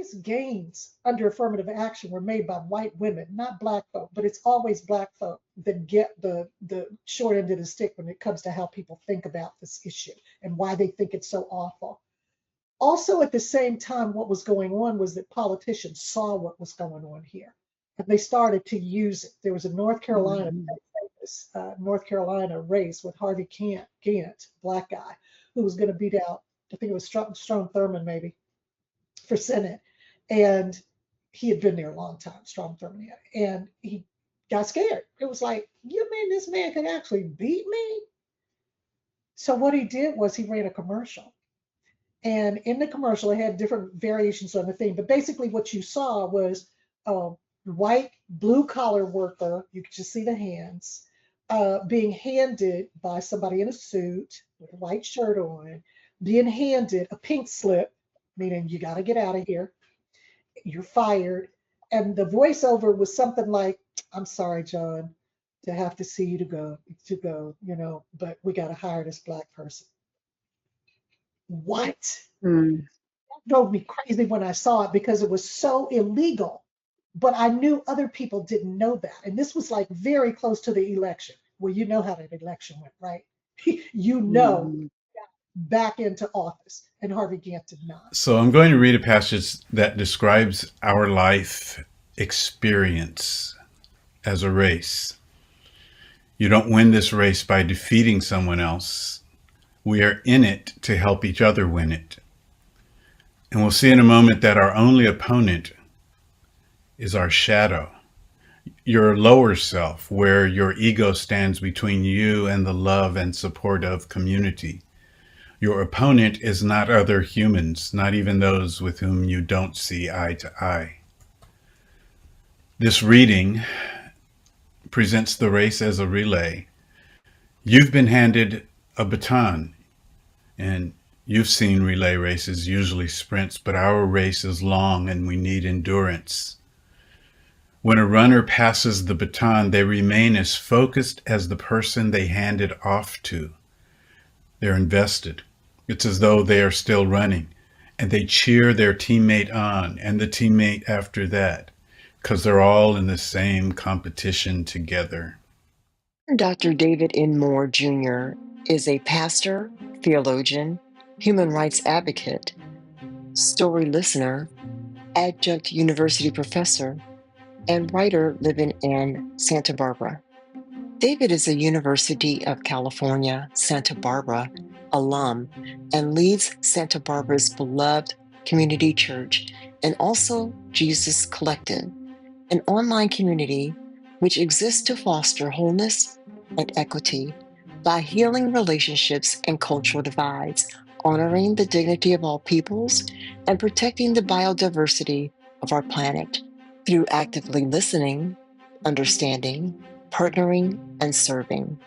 biggest gains under affirmative action were made by white women, not black folk, but it's always black folk that get the short end of the stick when it comes to how people think about this issue and why they think it's so awful. Also, at the same time, what was going on was that politicians saw what was going on here and they started to use it. There was a North Carolina, Mhm. North Carolina race with Harvey Gantt, black guy, who was going to beat out, I think it was Strom Thurmond maybe, for Senate. And he had been there a long time, Strom Thurmond, and he got scared. It was like, you mean this man could actually beat me? So what he did was he ran a commercial. And in the commercial, it had different variations on the theme. But basically, what you saw was a white blue collar worker, you could just see the hands, being handed by somebody in a suit with a white shirt on, being handed a pink slip, meaning you got to get out of here, you're fired. And the voiceover was something like, I'm sorry, John, to have to see you to go, but we got to hire this black person. What? Mm. Drove me crazy when I saw it because it was so illegal. But I knew other people didn't know that. And this was like very close to the election. Well, you know how that election went, right? you know, Mhm. back into office. And Harvey Gantt did not. So I'm going to read a passage that describes our life experience as a race. You don't win this race by defeating someone else. We are in it to help each other win it. And we'll see in a moment that our only opponent is our shadow, your lower self, where your ego stands between you and the love and support of community. Your opponent is not other humans, not even those with whom you don't see eye to eye. This reading presents the race as a relay. You've been handed a baton, and you've seen relay races, usually sprints, but our race is long and we need endurance. When a runner passes the baton, they remain as focused as the person they hand it off to. They're invested. It's as though they are still running, and they cheer their teammate on and the teammate after that, because they're all in the same competition together. Dr. David N. Moore Jr. is a pastor, theologian, human rights advocate, story listener, adjunct university professor, and writer living in Santa Barbara. David is a University of California, Santa Barbara alum and leads Santa Barbara's beloved community church and also Jesus Collective, an online community which exists to foster wholeness and equity by healing relationships and cultural divides, honoring the dignity of all peoples, and protecting the biodiversity of our planet through actively listening, understanding, partnering, and serving.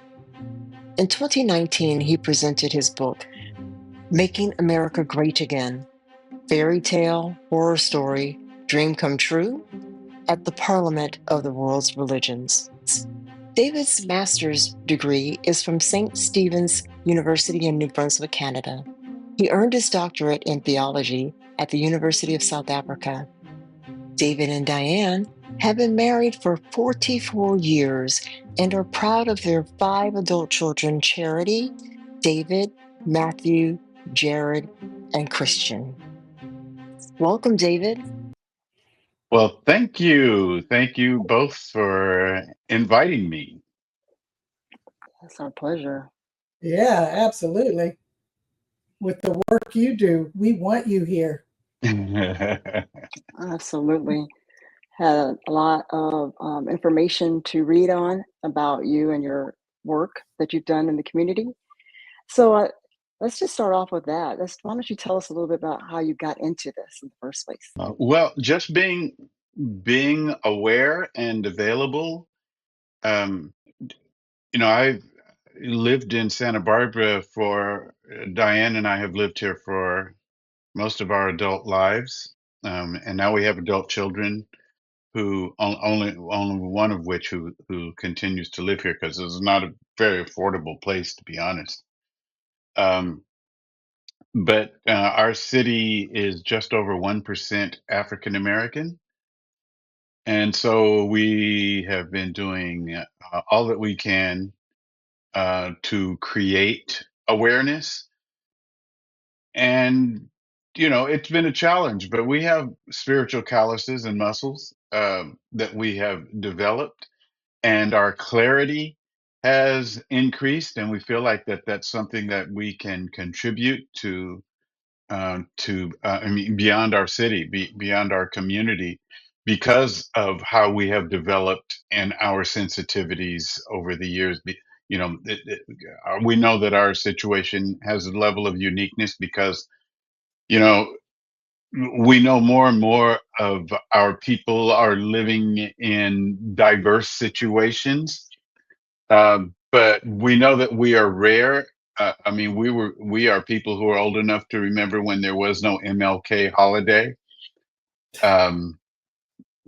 In 2019, he presented his book, Making America Great Again, Fairy Tale, Horror Story, Dream Come True, at the Parliament of the World's Religions. David's master's degree is from St. Stephen's University in New Brunswick, Canada. He earned his doctorate in theology at the University of South Africa. David and Diane have been married for 44 years and are proud of their 5 adult children, Charity, David, Matthew, Jared, and Christian. Welcome, David. Well, thank you. Thank you both for inviting me. It's our pleasure. Yeah, absolutely. With the work you do, we want you here. Absolutely. Had a lot of information to read on about you and your work that you've done in the community. So let's just start off with that. Why don't you tell us a little bit about how you got into this in the first place? Well, just being aware and available. I've lived in Santa Barbara Diane and I have lived here for most of our adult lives. And now we have adult children who only one of which who continues to live here because this is not a very affordable place, to be honest. Um, but our city is just over 1% African American. And so we have been doing all that we can to create awareness. And, it's been a challenge, but we have spiritual calluses and muscles that we have developed, and our clarity has increased. And we feel like that's something that we can contribute I mean, beyond our city, beyond our community, because of how we have developed and our sensitivities over the years. We know that our situation has a level of uniqueness because, you know, we know more and more of our people are living in diverse situations, but we know that we are rare. I mean, we are people who are old enough to remember when there was no MLK holiday. Um,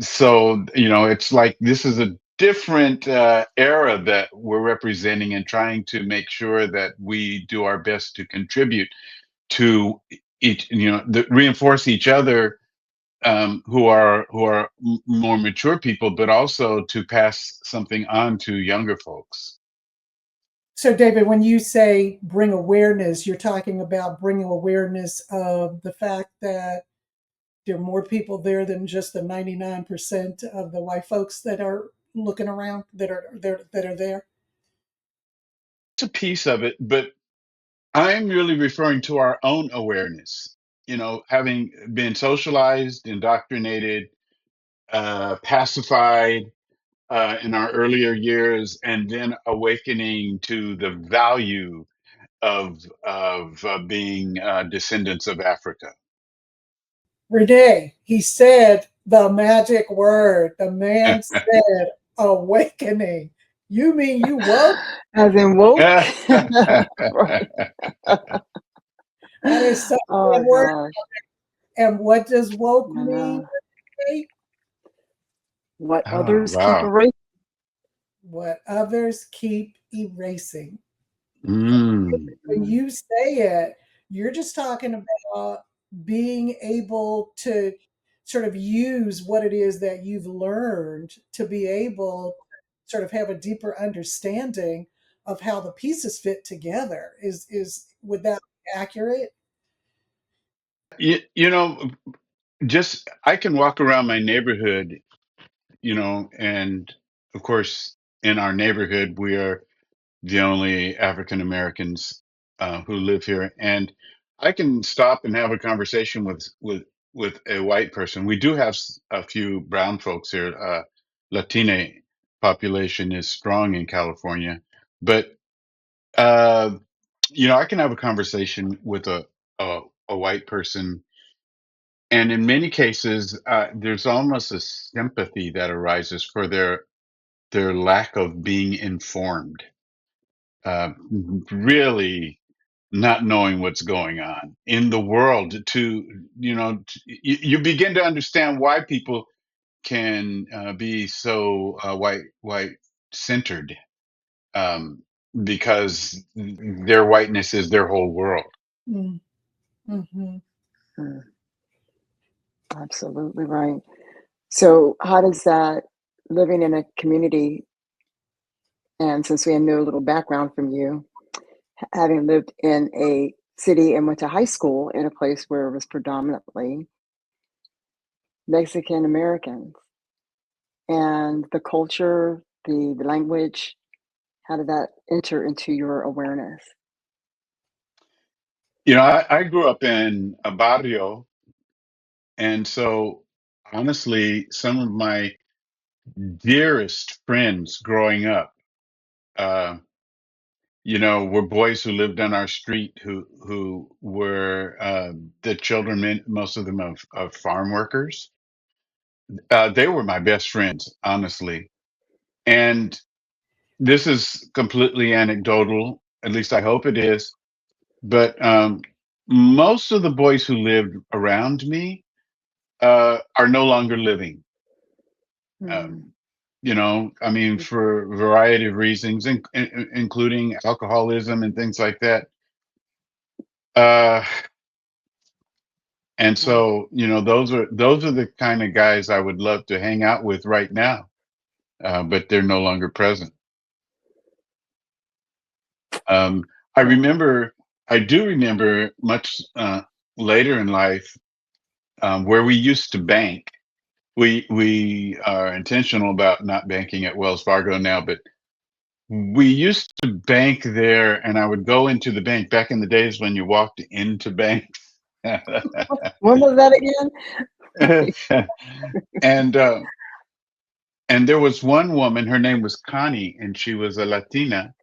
so it's like this is a different era that we're representing, and trying to make sure that we do our best to contribute to each, reinforce each other, who are more mature people, but also to pass something on to younger folks. So, David, when you say bring awareness, you're talking about bringing awareness of the fact that there are more people there than just the 99% of the white folks that are looking around, that are there. It's a piece of it, but I'm really referring to our own awareness. Having been socialized, indoctrinated, pacified in our earlier years, and then awakening to the value of being descendants of Africa. Renee, he said the magic word. The man said awakening. You mean you woke? As in woke? That is such Oh a my word. gosh. And what does woke I mean? know. What Oh, others keep wow. erasing. What others keep erasing. Mm. When you say it, you're just talking about being able to sort of use what it is that you've learned to be able to sort of have a deeper understanding of how the pieces fit together. Would that be accurate? You know, just I can walk around my neighborhood, and of course, in our neighborhood, we are the only African Americans who live here, and I can stop and have a conversation with a white person. We do have a few brown folks here. Latina population is strong in California, but uh, I can have a conversation with a white person, and in many cases, there's almost a sympathy that arises for their lack of being informed. uh, Really not knowing what's going on in the world, you begin to understand why people can be so white centered, um, because their whiteness is their whole world. Mm, mhm. Mm, absolutely right. So, how does that living in a community, and since we know a little background from you, having lived in a city and went to high school in a place where it was predominantly Mexican Americans, and the culture, the language, how did that enter into your awareness? I grew up in a barrio, and so honestly, some of my dearest friends growing up, uh, were boys who lived on our street, who were the children, most of them of farm workers. They were my best friends, honestly. And this is completely anecdotal, at least I hope it is. But most of the boys who lived around me are no longer living. Mm, Um, I mean, for a variety of reasons, including alcoholism and things like that. Uh, And so, those are the kind of guys I would love to hang out with right now, but they're no longer present. I do remember much later in life where we used to bank. We are intentional about not banking at Wells Fargo now, but we used to bank there, and I would go into the bank back in the days when you walked into banks. When was that again? And there was one woman, her name was Connie, and she was a Latina,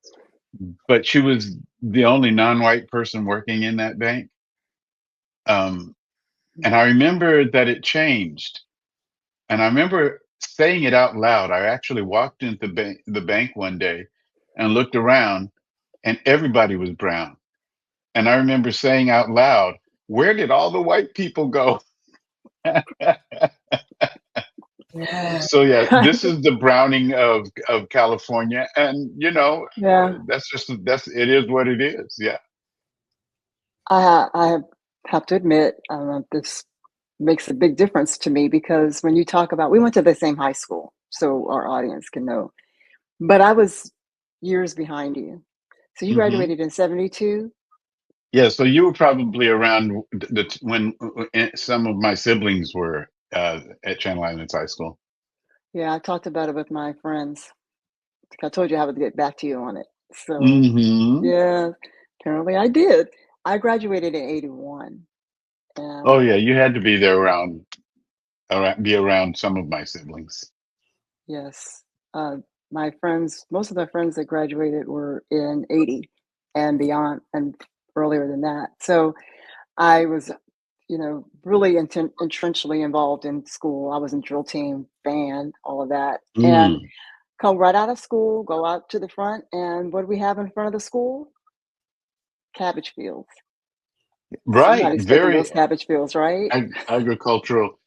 but she was the only non-white person working in that bank. And I remember that it changed. And I remember saying it out loud. I actually walked into the bank one day and looked around, and everybody was brown. And I remember saying out loud, "Where did all the white people go?" Yeah. So yeah, this is the browning of California, and Yeah. it is what it is. Yeah. I have to admit, this makes a big difference to me because when you talk about, we went to the same high school, so our audience can know, but I was years behind you. So you Hmm. graduated in 72? Yeah. So you were probably around when some of my siblings were at Channel Islands High School. Yeah, I talked about it with my friends. I told you I would get back to you on it. So, Hmm. yeah, apparently I did. I graduated in 81. Oh And yeah, you had to be there be around some of my siblings. yes, my friends, most of my friends that graduated were in 80 and beyond and earlier than that. So I was, really intentionally involved in school. I was in drill team, band, all of that. And Mm. come right out of school, go out to the front, and what do we have in front of the school? Cabbage fields. Right. Somebody's picking those Very cabbage fields, right? agricultural.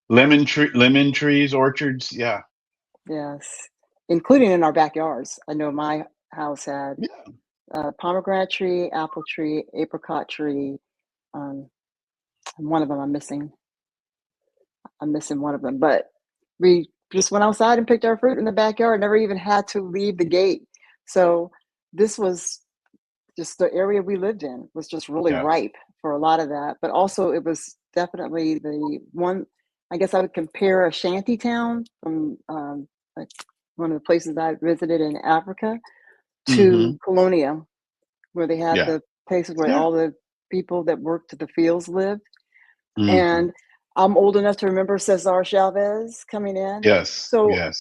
Lemon trees, orchards. Yeah. Yes, including in our backyards. I know my house had Yeah. a pomegranate tree, apple tree, apricot tree. Um, one of them I'm missing. I'm missing one of them, but we just went outside and picked our fruit in the backyard. Never even had to leave the gate. So this was just the area we lived in was just really Yeah. ripe for a lot of that. But also, it was definitely the one. I guess I would compare a shanty town from like one of the places I visited in Africa Hmm. to Colonia, where they had Yeah. the places where Yeah. all the people that worked the fields lived. Hmm. And I'm old enough to remember Cesar Chavez coming in. Yes. So Yes.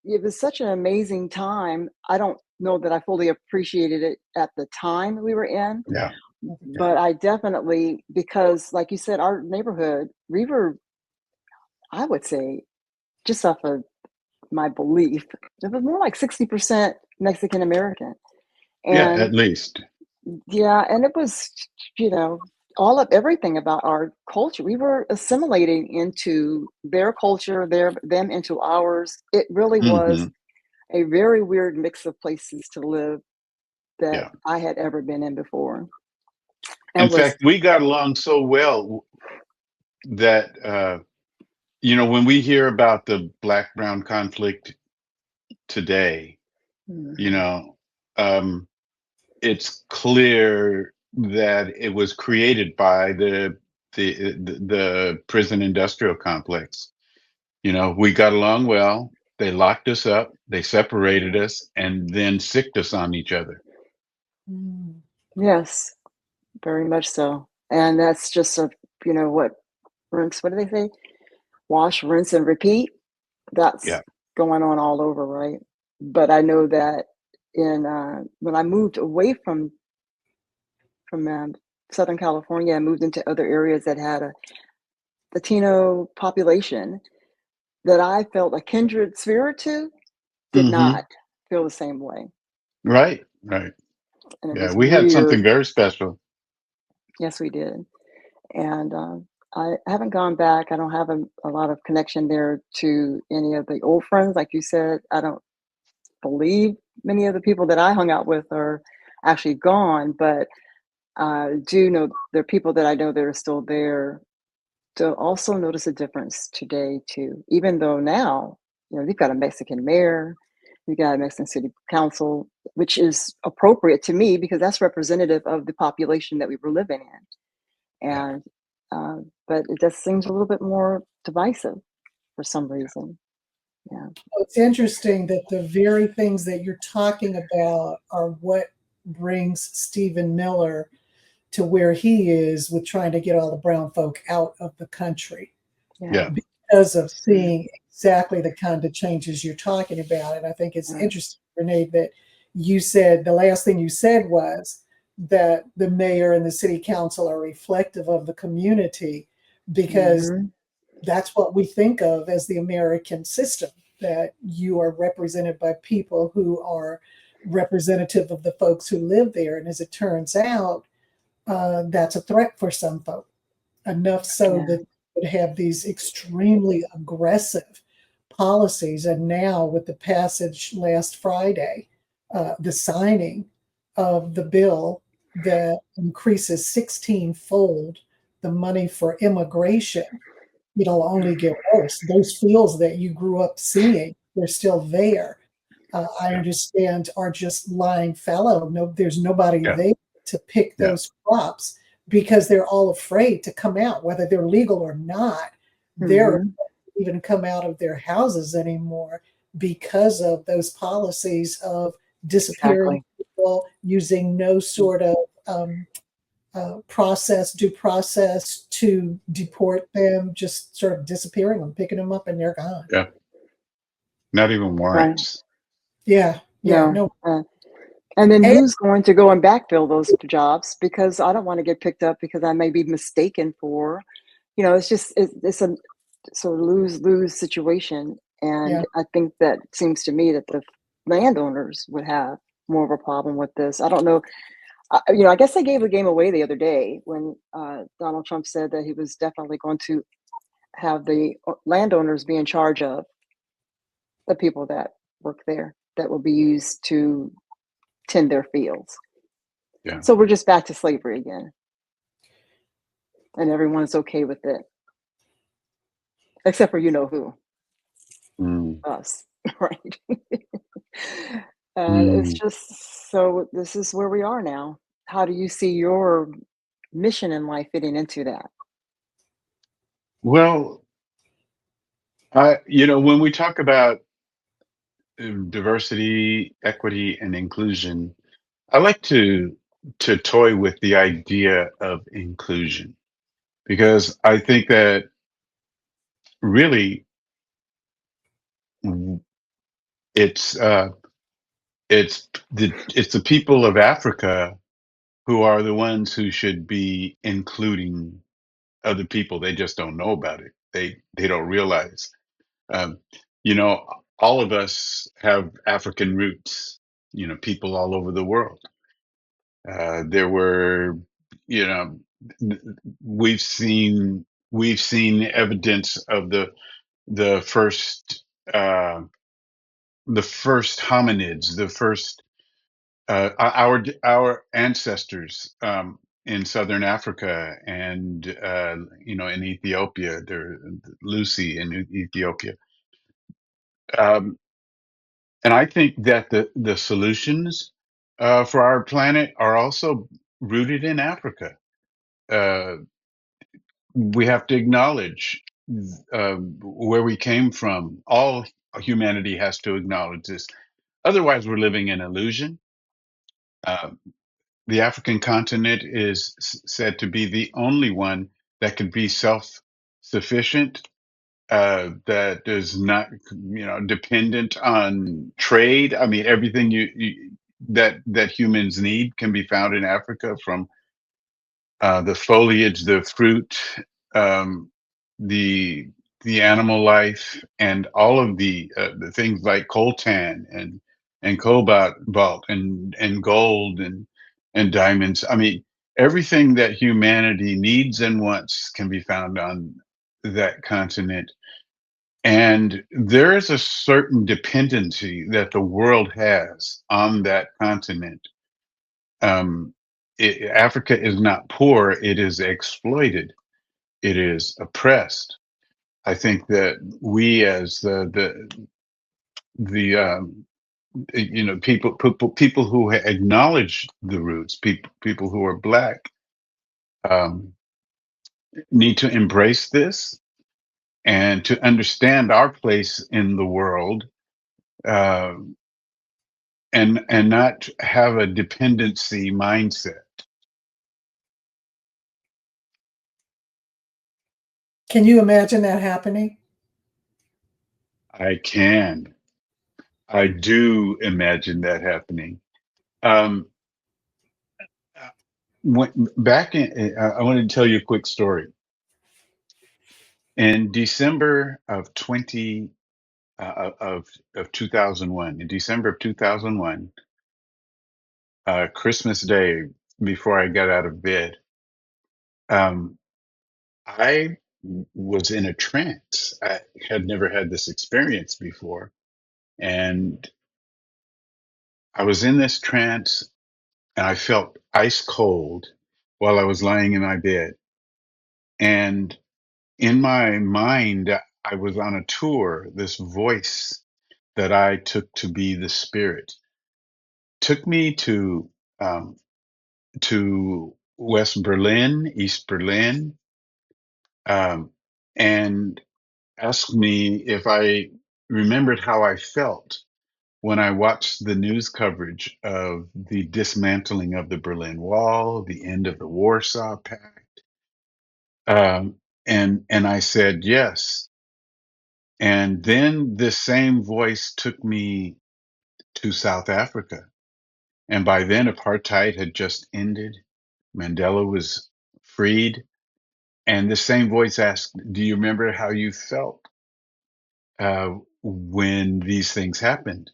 it was such an amazing time. I don't know that I fully appreciated it at the time we were in, Yeah. Yeah. but I definitely, because like you said, our neighborhood, we were, I would say, just off of my belief, it was more like 60% Mexican American. Yeah. And At least. yeah, and it was, all of everything about our culture. We were assimilating into their culture, them into ours. It really was Hmm. a very weird mix of places to live that Yeah. I had ever been in before. In And was fact, we got along so well that when we hear about the black-brown conflict today, you Mhm. know, um, it's clear that it was created by the prison industrial complex. We got along well. They locked us up, they separated us, and then sicked us on each other. Mm. Yes, very much so. And that's just what rinse, what do they say? Wash, rinse, and repeat. That's Yeah. going on all over, right? But I know that in when I moved away from Southern California, I moved into other areas that had a Latino population that I felt a kindred spirit to, did Hmm. not feel the same way. Right. Right. And it Yeah. was We had something weird. very special. Yes, we did. And I haven't gone back. I don't have a lot of connection there to any of the old friends. Like you said, I don't believe many of the people that I hung out with are actually gone, but I do know there are people that I know that are still there to also notice a difference today too. Even though now, you've got a Mexican mayor, you've got a Mexican city council, which is appropriate to me because that's representative of the population that we were living in. Yeah. And but it just seems a little bit more divisive for some reason. Yeah. It's interesting that the very things that you're talking about are what brings Stephen Miller to where he is with trying to get all the brown folk out of the country. Yeah. Because of seeing exactly the kind of changes you're talking about. And I think it's interesting, Renee, that you said the last thing you said was that the mayor and the city council are reflective of the community, because that's what we think of as the American system, that you are represented by people who are representative of the folks who live there. And as it turns out, that's a threat for some folk, enough so that they would have these extremely aggressive policies. And now with the passage last Friday, the signing of the bill that increases 16-fold the money for immigration, it'll only get worse. Those fields that you grew up seeing, they're still there. I understand are just lying fallow. No, there's nobody there to pick those crops because they're all afraid to come out, whether they're legal or not. They're afraid to even come out of their houses anymore because of those policies of disappearing people, using no sort of due process to deport them, just sort of disappearing them, picking them up, and they're gone. Yeah. Not even warrants. Yeah. No. And then who's going to go and backfill those jobs? Because I don't want to get picked up because I may be mistaken for, it's a sort of lose situation. And I think that seems to me that the landowners would have more of a problem with this. I don't know. I guess they gave the game away the other day when Donald Trump said that he was definitely going to have the landowners be in charge of the people that work there that will be used to tend their fields. Yeah. So we're just back to slavery again. And everyone's okay with it. Except for who. Us. Right. It's just, so this is where we are now. How do you see your mission in life fitting into that? Well, when we talk about diversity, equity, and inclusion, I like to toy with the idea of inclusion, because I think that really it's the people of Africa who are the ones who should be including other people. They just don't know about it. They don't realize. All of us have African roots. People all over the world. There were, we've seen evidence of the first hominids, the first our ancestors in southern Africa and in Ethiopia. There, Lucy in Ethiopia. And I think that the solutions for our planet are also rooted in Africa. We have to acknowledge where we came from. All humanity has to acknowledge this. Otherwise, we're living in illusion. The African continent is said to be the only one that could be self-sufficient, that is not, dependent on trade. I mean, everything that humans need can be found in Africa, from the foliage, the fruit, the animal life, and all of the things like coltan and cobalt and gold and diamonds. I mean, everything that humanity needs and wants can be found on that continent. And there is a certain dependency that the world has on that continent. Africa is not poor, it is exploited. it is oppressed. I think that we, as the people who acknowledge the roots, people who are Black, um, need to embrace this and to understand our place in the world, uh, and not have a dependency mindset. Can you imagine that happening? I can. I do imagine that happening. Um, Back in, I wanted to tell you a quick story. In December of 2001, in December of 2001, Christmas Day, before I got out of bed, um, I was in a trance. I had never had this experience before, and I was in this trance, and I felt ice cold while I was lying in my bed. And in my mind, I was on a tour. This voice that I took to be the spirit took me um, to West Berlin, East Berlin, um, and asked me if I remembered how I felt when I watched the news coverage of the dismantling of the Berlin Wall, the end of the Warsaw Pact, and I said yes. And then this same voice took me to South Africa. And by then, apartheid had just ended. Mandela was freed. And the same voice asked, do you remember how you felt when these things happened?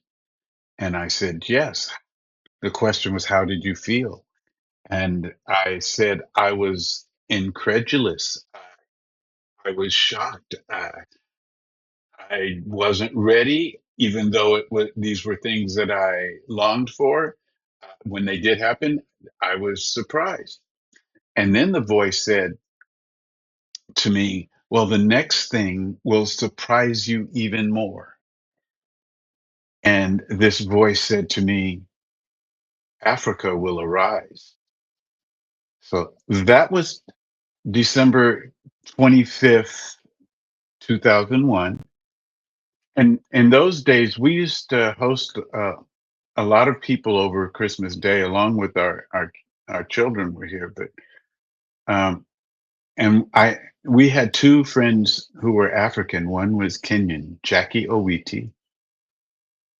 And I said, yes. The question was, how did you feel? And I said, I was incredulous. I was shocked. I wasn't ready, even though these were things that I longed for. When they did happen, I was surprised. And then the voice said to me, well, the next thing will surprise you even more. And this voice said to me, Africa will arise. So that was December 25th, 2001. And in those days, we used to host a lot of people over Christmas Day, along with our children were here. But and we had two friends who were African. One was Kenyan, Jackie Owiti,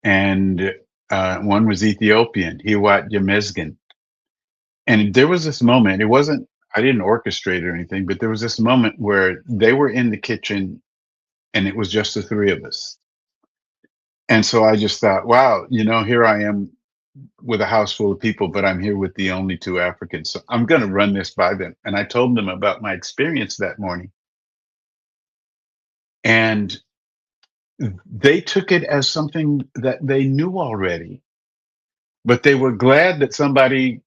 and one was Ethiopian, Hiwat Yemezgin. And there was this moment. It wasn't. I didn't orchestrate or anything, but there was this moment where they were in the kitchen, and it was just the three of us. And so I just thought, wow, here I am with a house full of people, but I'm here with the only two Africans. So I'm going to run this by them. And I told them about my experience that morning. And they took it as something that they knew already, but they were glad that somebody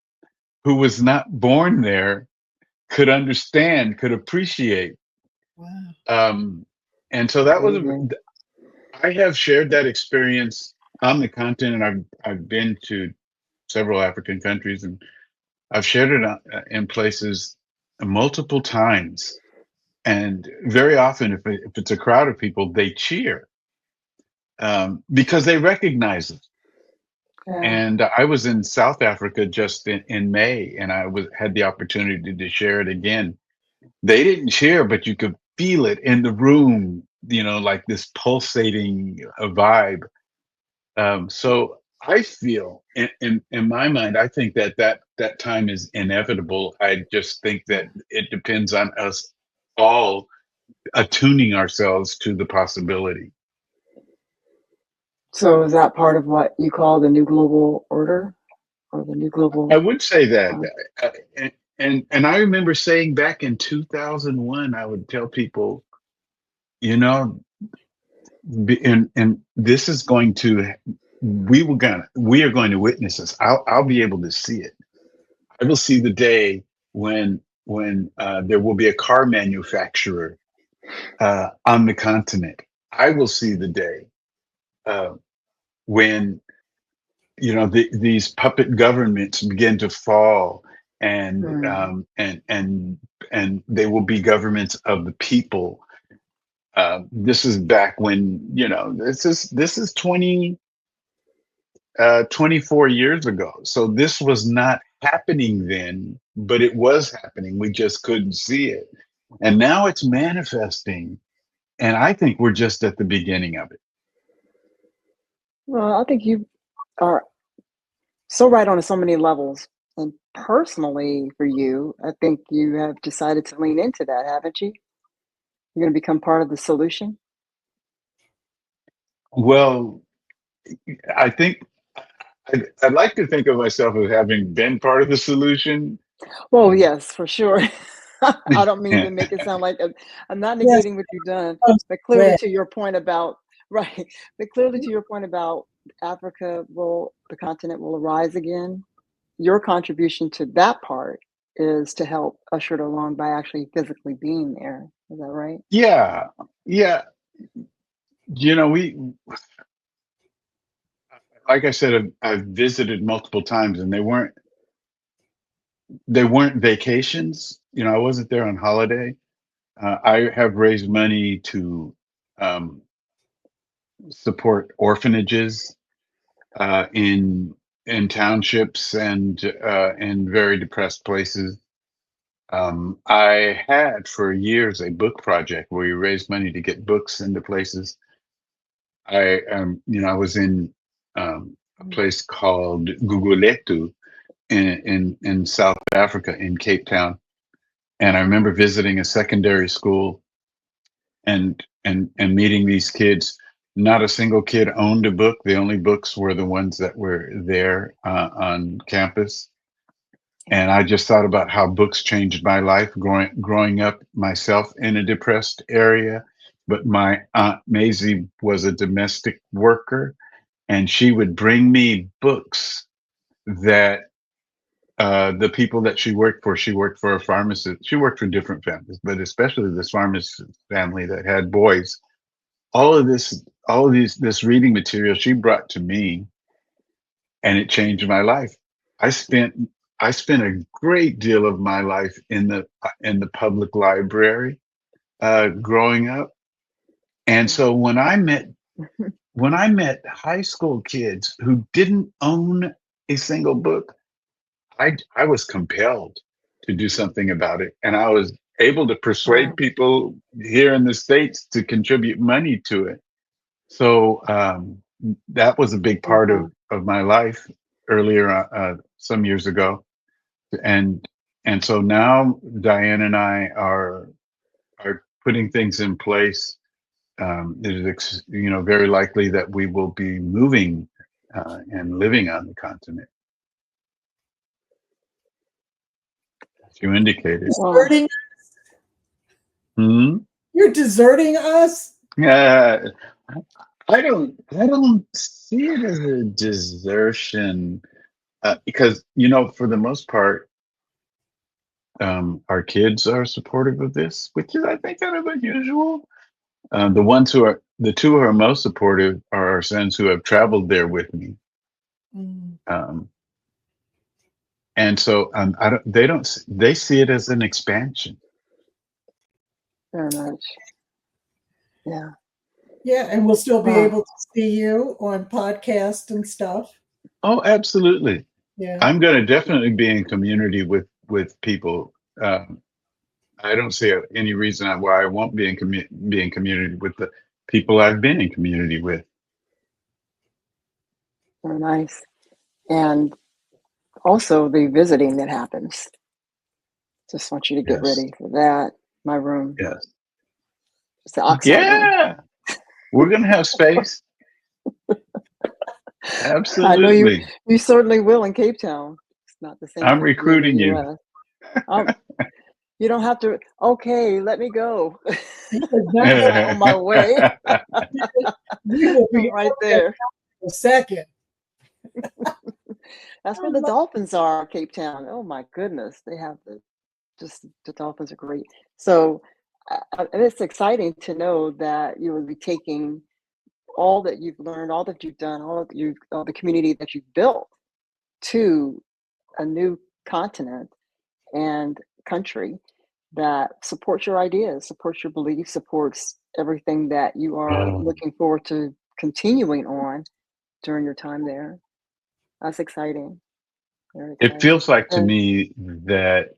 who was not born there could understand, could appreciate. Wow. And so that was, I have shared that experience on the continent. I've been to several African countries, and I've shared it in places multiple times. And very often, if it's a crowd of people, they cheer because they recognize it. Yeah. And I was in South Africa just in May, and I had the opportunity to share it again. They didn't cheer, but you could feel it in the room, like this pulsating vibe. So I feel, in my mind, I think that time is inevitable. I just think that it depends on us all attuning ourselves to the possibility. So is that part of what you call the new global order, or the new global? I would say that, and I remember saying back in 2001, I would tell people, and this is going to, we are going to witness this. I'll be able to see it. I will see the day when when there will be a car manufacturer on the continent. I will see the day when these puppet governments begin to fall, and and they will be governments of the people. This is back when this is 24 years ago. So this was not happening then, but it was happening. We just couldn't see it. And now it's manifesting. And I think we're just at the beginning of it. Well, I think you are so right on so many levels. And personally, for you, I think you have decided to lean into that, haven't you? You're going to become part of the solution. Well, I think I'd like to think of myself as having been part of the solution. Well, yes, for sure. I don't mean to make it sound like I'm not negating what you've done, but clearly to your point about Africa the continent will arise again. Your contribution to that part is to help usher it along by actually physically being there. Is that right? Yeah. Like I said, I've visited multiple times, and they weren't vacations. I wasn't there on holiday. I have raised money to support orphanages in townships and in very depressed places. I had for years a book project where you raise money to get books into places. I was in a place called Guguletu in South Africa, in Cape Town, and I remember visiting a secondary school and meeting these kids. Not a single kid owned a book. The only books were the ones that were there on campus. And I just thought about how books changed my life growing up myself in a depressed area. But my Aunt Maisie was a domestic worker, and she would bring me books that the people that she worked for a pharmacist. She worked for different families, but especially this pharmacist family that had boys. All of this reading material she brought to me, and it changed my life. I spent a great deal of my life in the public library growing up. And so when I met high school kids who didn't own a single book, I was compelled to do something about it. And I was able to persuade people here in the States to contribute money to it. So that was a big part of my life earlier, some years ago. And so now Diane and I are putting things in place. It is, very likely that we will be moving and living on the continent, as you indicated. Deserting us? Hmm? You're deserting us? I don't see it as a desertion because for the most part, our kids are supportive of this, which is, I think, kind of unusual. The two who are most supportive are our sons who have traveled there with me. And so they see it as an expansion. Very much. Yeah. Yeah, and we'll still be able to see you on podcast and stuff. Oh, absolutely. Yeah. I'm going to definitely be in community with people. I don't see any reason why I won't be in community with the people I've been in community with. Very nice. And also the visiting that happens. Just want you to get ready for that. My room. Yes. It's the oxide room. We're going to have space. Absolutely. I know you certainly will in Cape Town. It's not the same. I'm recruiting you. You don't have to. Okay, let me go. On my way. We will be right there. A second. That's where the dolphins are, Cape Town. Oh my goodness, they have the just the dolphins are great. So and it's exciting to know that you will be taking all that you've learned, all that you've done, all the community that you've built to a new continent and country that supports your ideas, supports your beliefs, supports everything that you are looking forward to continuing on during your time there. That's exciting. Very It exciting. feels like to And me that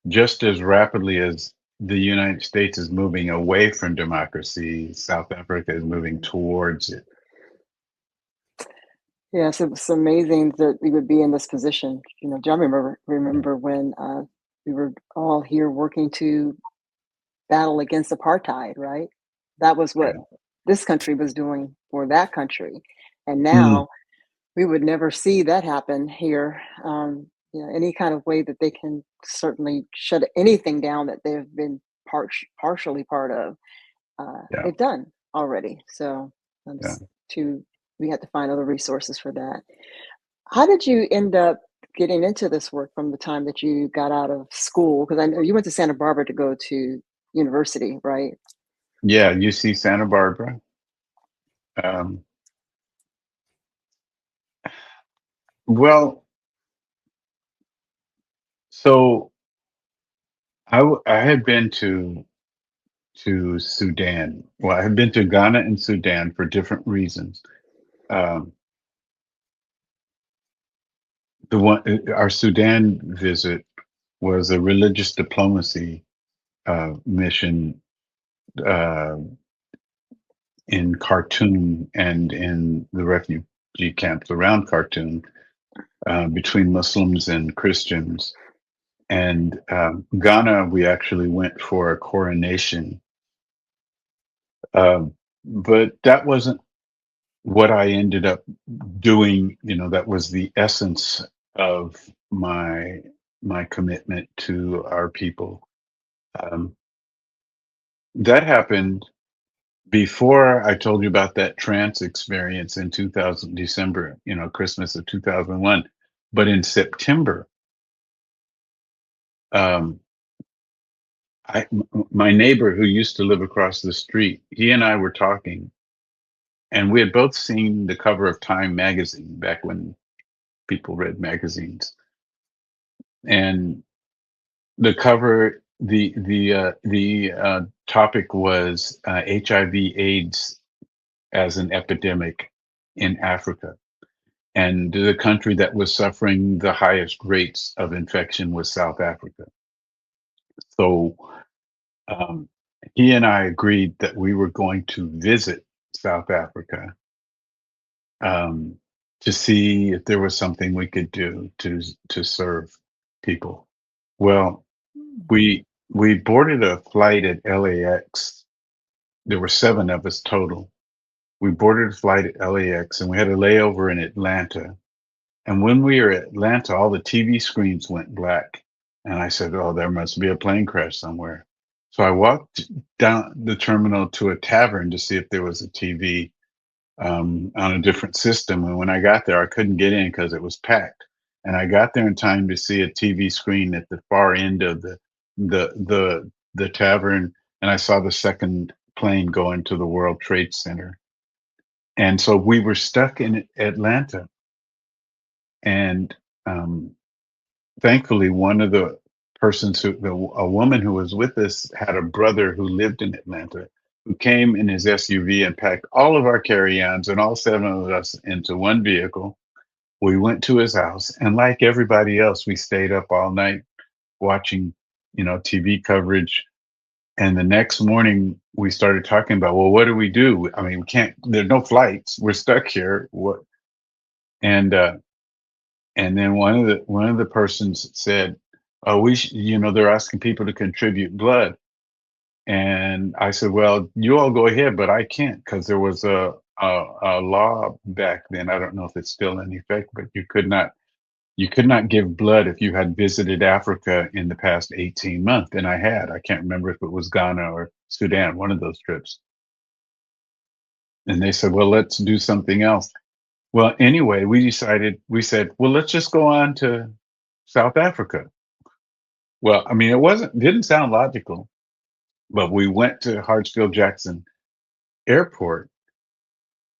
just as rapidly as the United States is moving away from democracy, South Africa is moving towards it. yes, it's amazing that we would be in this position. You know, John, remember when we were all here working to battle against apartheid, right? That was what this country was doing for that country. And Mm, now we would never see that happen here. You know, any kind of way that they can certainly shut anything down that they've been partially part of, yeah, they've done already. So yeah. we had to find other resources for that. How did you end up getting into this work from the time that you got out of school? Because I know you went to Santa Barbara to go to university, right? Yeah, UC Santa Barbara. Um, well, so I had been to Sudan. Well, I had been to Ghana and Sudan for different reasons. Um, our Sudan visit was a religious diplomacy mission uh, in Khartoum and in the refugee camps around Khartoum between Muslims and Christians. And Ghana, we actually went for a coronation. But that wasn't what I ended up doing. You know, that was the essence of my commitment to our people. Um, that happened before I told you about that trance experience in 2000, December, you know, Christmas of 2001. But in September, um, my neighbor who used to live across the street, he and I were talking, and we had both seen the cover of Time magazine back when people read magazines. And the cover, the topic was HIV/AIDS as an epidemic in Africa. And the country that was suffering the highest rates of infection was South Africa. So um, he and I agreed that we were going to visit South Africa um, to see if there was something we could do to serve people. Well, we boarded a flight at LAX. There were 7 of us total. We boarded a flight at LAX and we had a layover in Atlanta. And when we were at Atlanta, all the TV screens went black. And I said, oh, there must be a plane crash somewhere. So I walked down the terminal to a tavern to see if there was a TV on a different system. And when I got there, I couldn't get in because it was packed. And I got there in time to see a TV screen at the far end of the tavern, and I saw the second plane go into the World Trade Center. And so we were stuck in Atlanta. And thankfully, one of the persons a woman who was with us had a brother who lived in Atlanta, who came in his SUV and packed all of our carry-ons and all 7 of us into one vehicle. We went to his house, and like everybody else, we stayed up all night watching, you know, TV coverage. And the next morning, we started talking about, well, what do we do? I mean, we can't. There's no flights. We're stuck here. What? And then one of the persons said, "Oh, you know, they're asking people to contribute blood." And I said, "Well, you all go ahead, but I can't because there was a law back then. I don't know if it's still in effect, but you could not give blood if you had visited Africa in the past 18 months." And I had. I can't remember if it was Ghana or Sudan, one of those trips. And they said, "Well, let's do something else." Well, anyway, we said, well, let's just go on to South Africa. Well, I mean, didn't sound logical, but we went to Hartsfield-Jackson Airport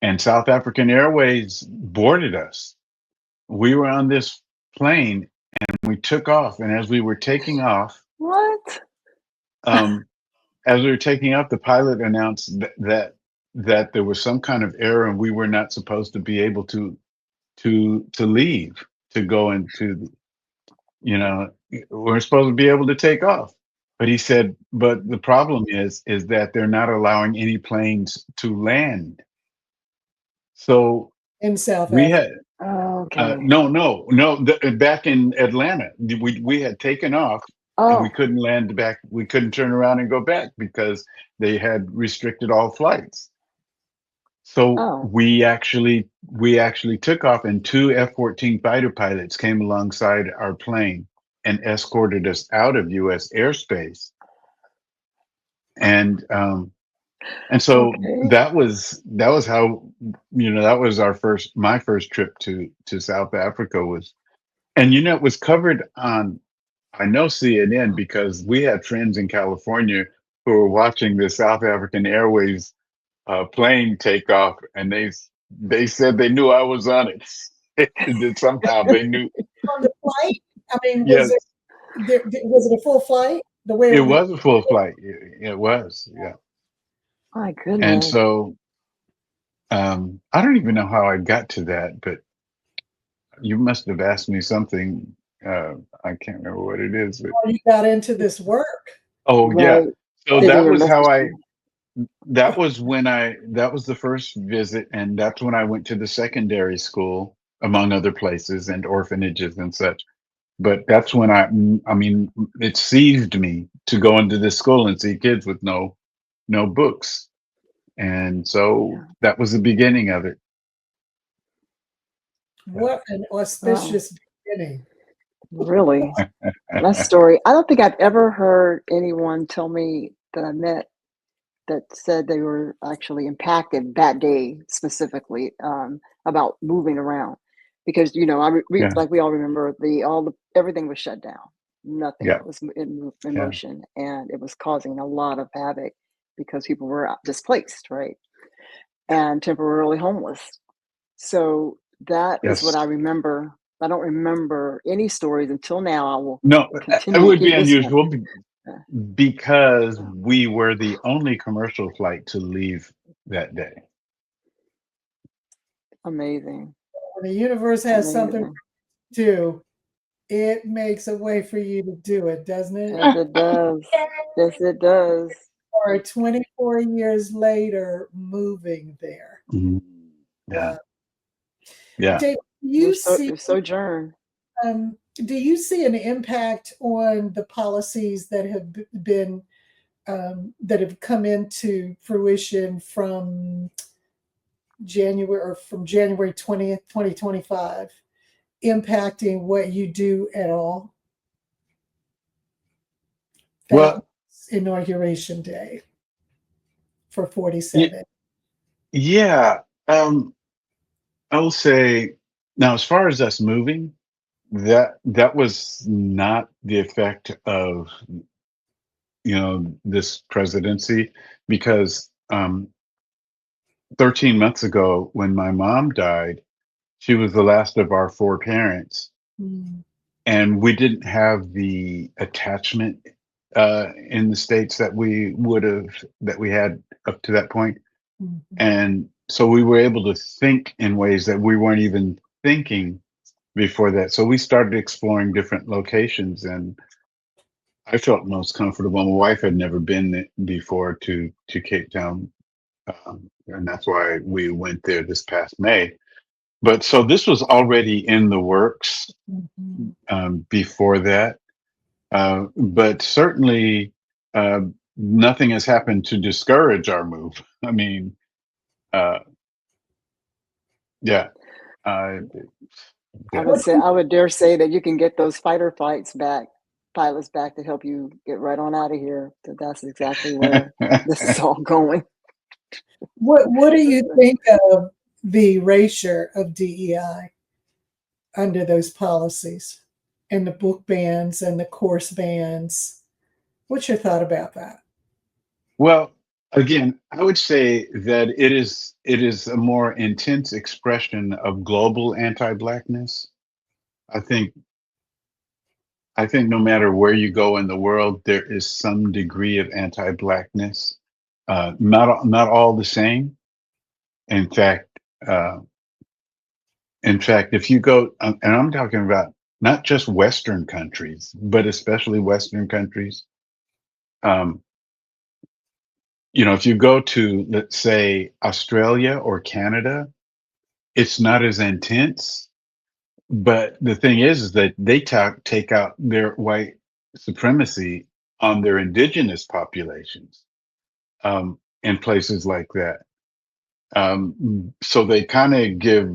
and South African Airways boarded us. We were on this plane and we took off. And as we were taking off, What? um, the pilot announced that there was some kind of error and we were not supposed to be able to leave, to go into, we're supposed to be able to take off. But he said, but the problem is that they're not allowing any planes to land. So In South we Africa. had, Okay. no, back in Atlanta, we had taken off and we Oh, couldn't land back. We couldn't turn around and go back because they had restricted all flights. So oh, we actually took off, and two F-14 fighter pilots came alongside our plane and escorted us out of U.S. airspace. And so okay. that was how, that was my first trip to South Africa was, and it was covered on, I know, CNN, because we had friends in California who were watching the South African Airways plane take off, and they said they knew I was on it. That somehow they knew. On the flight, I mean, Yes, was it a full flight? The way it was a full flight. It was, yeah. My And goodness. so I don't even know how I got to that, but you must have asked me something. I can't remember what it is. But, you got into this work. oh yeah. Right. So Getting that your was message. that was the first visit, and that's when I went to the secondary school, among other places and orphanages and such. But that's when I mean, it seized me to go into this school and see kids with no books. And so that was the beginning of it. What an Wow. auspicious beginning. Really? That story. I don't think I've ever heard anyone tell me that I met that said they were actually impacted that day specifically, about moving around, because Yeah, like we all remember everything was shut down, nothing yeah, was in yeah. motion, and it was causing a lot of havoc because people were displaced, right, and temporarily homeless. So that is what Yes. I remember. I don't remember any stories until now. I will No, it continue to would be keep listening. unusual because So, we were the only commercial flight to leave that day. amazing, When the universe has something amazing. to do, it makes a way for you to do it, doesn't it? Yes, it does. Yes, it does. Or 24 years later, moving there. Mhm. Yeah, Wow. yeah. Dave, Your sojourn. do you see an impact on the policies that have been that have come into fruition from January 20th, 2025, impacting what you do at all? That Well, inauguration day for 47. yeah. I will say now, as far as us moving, that was not the effect of this presidency, because 13 months ago, when my mom died, she was the last of our four parents, Mm, and we didn't have the attachment in the States that we had up to that point. mhm. And so we were able to think in ways that we weren't even thinking before that. So we started exploring different locations, and I felt most comfortable. My wife had never been before to Cape Town, and that's why we went there this past May. But so this was already in the works Mhm. before that. But certainly, nothing has happened to discourage our move. I mean, uh, yeah, uh, yeah. I would dare say that you can get those pilots back to help you get right on out of here. That's exactly where this is all going. What do you think of the erasure of DEI under those policies? and the book bans and the course bans. What's your thought about that? Well, again, I would say that it is a more intense expression of global anti-blackness. I think I think no matter where you go in the world, there is some degree of anti-blackness. Not all the same. In fact, uh, if you go, and I'm talking about not just Western countries, but especially Western countries. Um, if you go to, let's say, Australia or Canada, it's not as intense. But the thing is that they take out their white supremacy on their indigenous populations in places like that. So they kind of give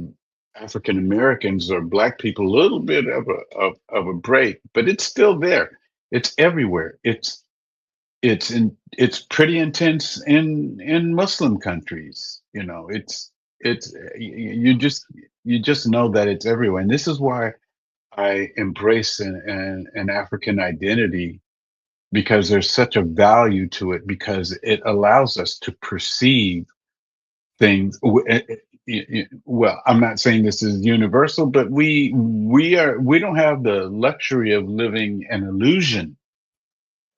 African Americans or Black people a little bit of a break, but it's still there. It's everywhere. It's pretty intense in Muslim countries. It's you just know that it's everywhere, and this is why I embrace an African identity, because there's such a value to it, because it allows us to perceive things. Well, I'm not saying this is universal, but we don't have the luxury of living an illusion.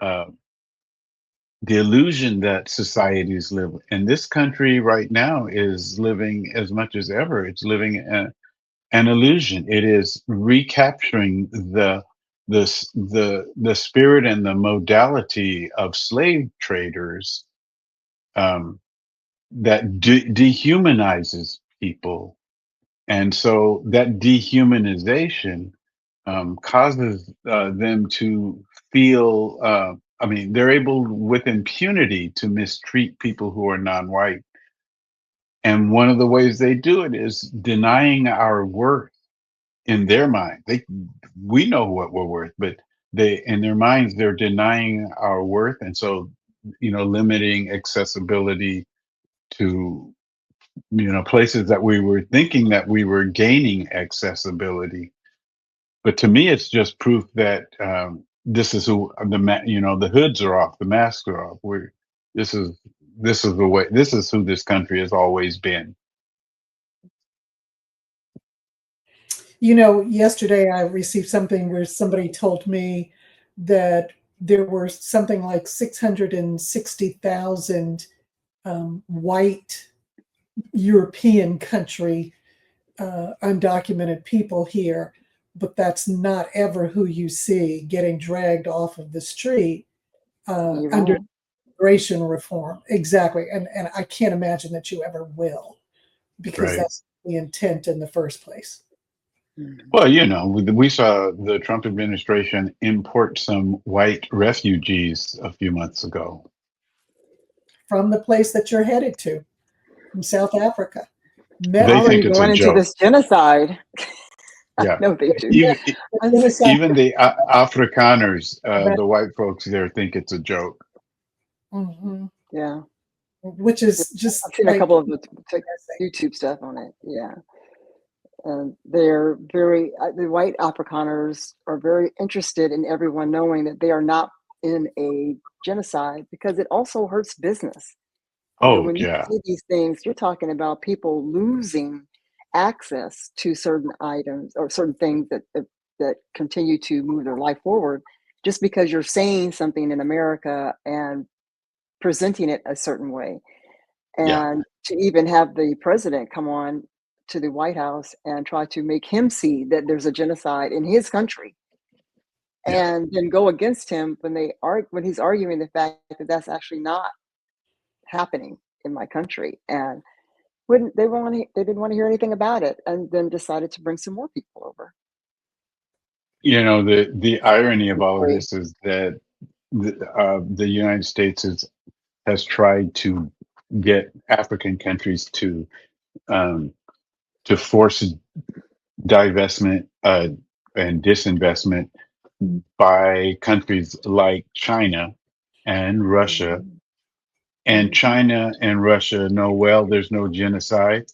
Uh, the illusion that societies live in this country right now is living, as much as ever, it's living an illusion. It is recapturing the spirit and the modality of slave traders, that dehumanizes people, and so that dehumanization causes them to feel. I mean, they're able with impunity to mistreat people who are non-white, and one of the ways they do it is denying our worth. In their mind, we know what we're worth, but in their minds, they're denying our worth, and so limiting accessibility to places that we were thinking that we were gaining accessibility. But to me, it's just proof that this is who the hoods are off, the masks are off. This is the way. This is who this country has always been. Yesterday I received something where somebody told me that there were something like 660,000 white European country undocumented people here, but that's not ever who you see getting dragged off of the street under immigration reform. Exactly. And I can't imagine that you ever will, because Right. that's the intent in the first place. Well, we saw the Trump administration import some white refugees a few months ago. From the place that you're headed to, from South Africa. They think it's a into joke. this genocide. Yeah. No, they do. Even the Afrikaners, the white folks there, think it's a joke. Mm-hmm. Yeah. Which is just. I've seen a couple of the YouTube stuff on it. Yeah. And they're the white Afrikaners are very interested in everyone knowing that they are not in a genocide, because it also hurts business. When you see these things, you're talking about people losing access to certain items or certain things that continue to move their life forward, just because you're saying something in America and presenting it a certain way. And to even have the president come on to the White House and try to make him see that there's a genocide in his country, and then go against him when he's arguing the fact that that's actually not happening in my country, and they didn't want to hear anything about it, and then decided to bring some more people over. The irony of all of this is that the United States has tried to get African countries to force divestment and disinvestment by countries like China and Russia. And China and Russia know well there's no genocide.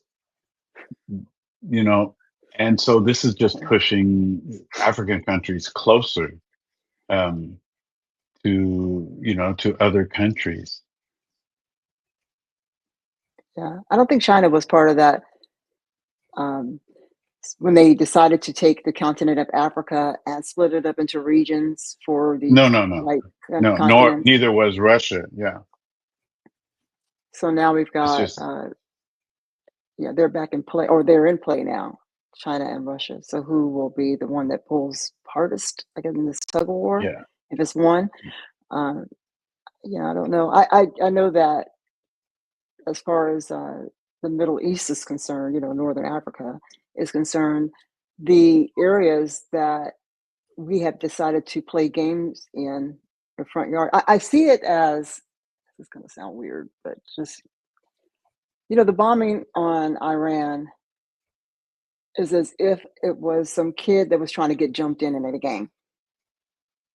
And so this is just pushing African countries closer um, to other countries. Yeah, I don't think China was part of that. When they decided to take the continent of Africa and split it up into regions for No, these no, no, like no, nor continents. neither was Russia. Yeah, So now we've it's got, just they're back in play, or they're in play now, China and Russia. So who will be the one that pulls hardest, I guess, in this tug of war? yeah, If it's one, uh, I don't know. I know that as far as the Middle East is concerned, Northern Africa is concerned, the areas that we have decided to play games in the front yard. I see it as, this is going to sound weird, but just, the bombing on Iran is as if it was some kid that was trying to get jumped in a game.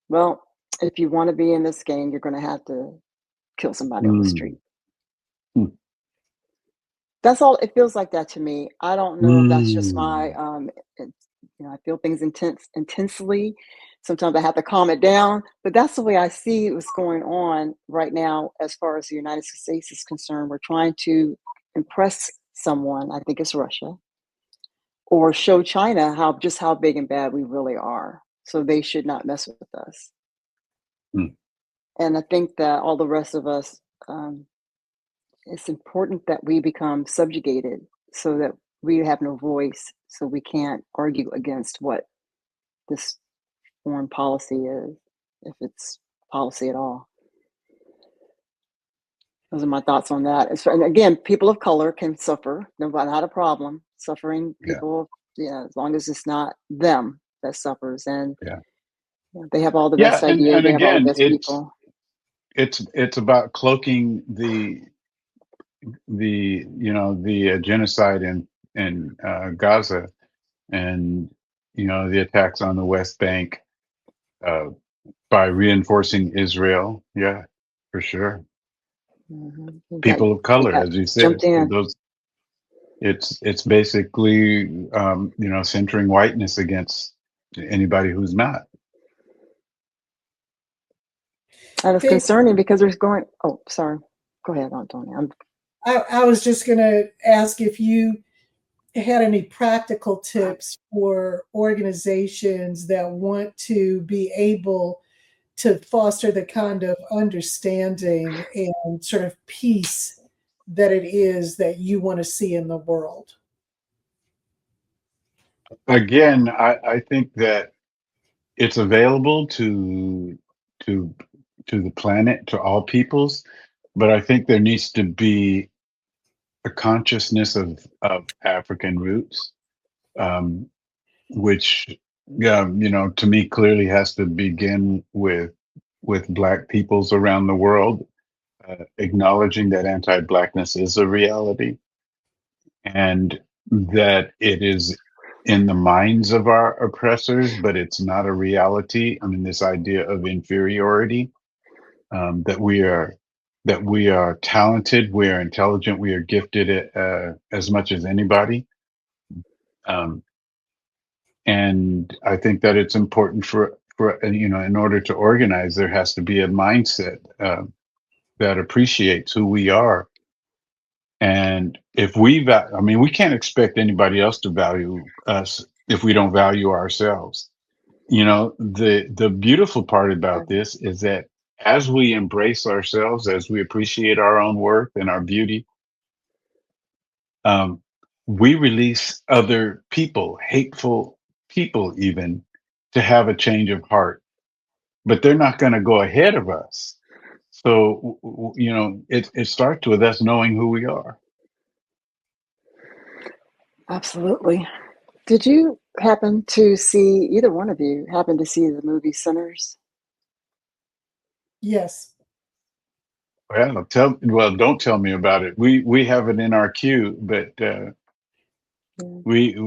Well, if you want to be in this game, you're going to have to kill somebody on the street. Mm. That's all. It feels like that to me. I don't know if that's just my, I feel things intensely. Sometimes I have to calm it down, but that's the way I see what's going on right now as far as the United States is concerned. We're trying to impress someone, I think it's Russia, or show China how big and bad we really are. So they should not mess with us. Mm. And I think that all the rest of us, it's important that we become subjugated so that we have no voice, so we can't argue against what this foreign policy is, if it's policy at all. Those are my thoughts on that. And again, people of color can suffer. Nobody had a problem suffering. People, as long as it's not them that suffers, and they have all the best ideas. And They have all the again, best people. it's about cloaking the genocide in Gaza, and the attacks on the West Bank by reinforcing Israel. Yeah, for sure. Mm-hmm. People of color, as you said, jumped in. It's basically centering whiteness against anybody who's not. And it's concerning because there's going. Oh, sorry. Go ahead, Antonia. I was just going to ask if you had any practical tips for organizations that want to be able to foster the kind of understanding and sort of peace that it is that you want to see in the world. Again, I think that it's available to the planet, to all peoples, but I think there needs to be a consciousness of African roots, which to me clearly has to begin with Black peoples around the world, acknowledging that anti-Blackness is a reality, and that it is in the minds of our oppressors, but it's not a reality. I mean, this idea of inferiority, that we are talented, we are intelligent, we are gifted as much as anybody. And I think that it's important for in order to organize, there has to be a mindset that appreciates who we are. And if we can't expect anybody else to value us if we don't value ourselves. The beautiful part about this is that as we embrace ourselves, as we appreciate our own worth and our beauty, we release other people, hateful people even, to have a change of heart. But they're not going to go ahead of us. So, it starts with us knowing who we are. Absolutely. Did you happen to see, either one of you happen to see the movie Sinners? Yes. Well, don't tell me about it. We have it in our queue, but we've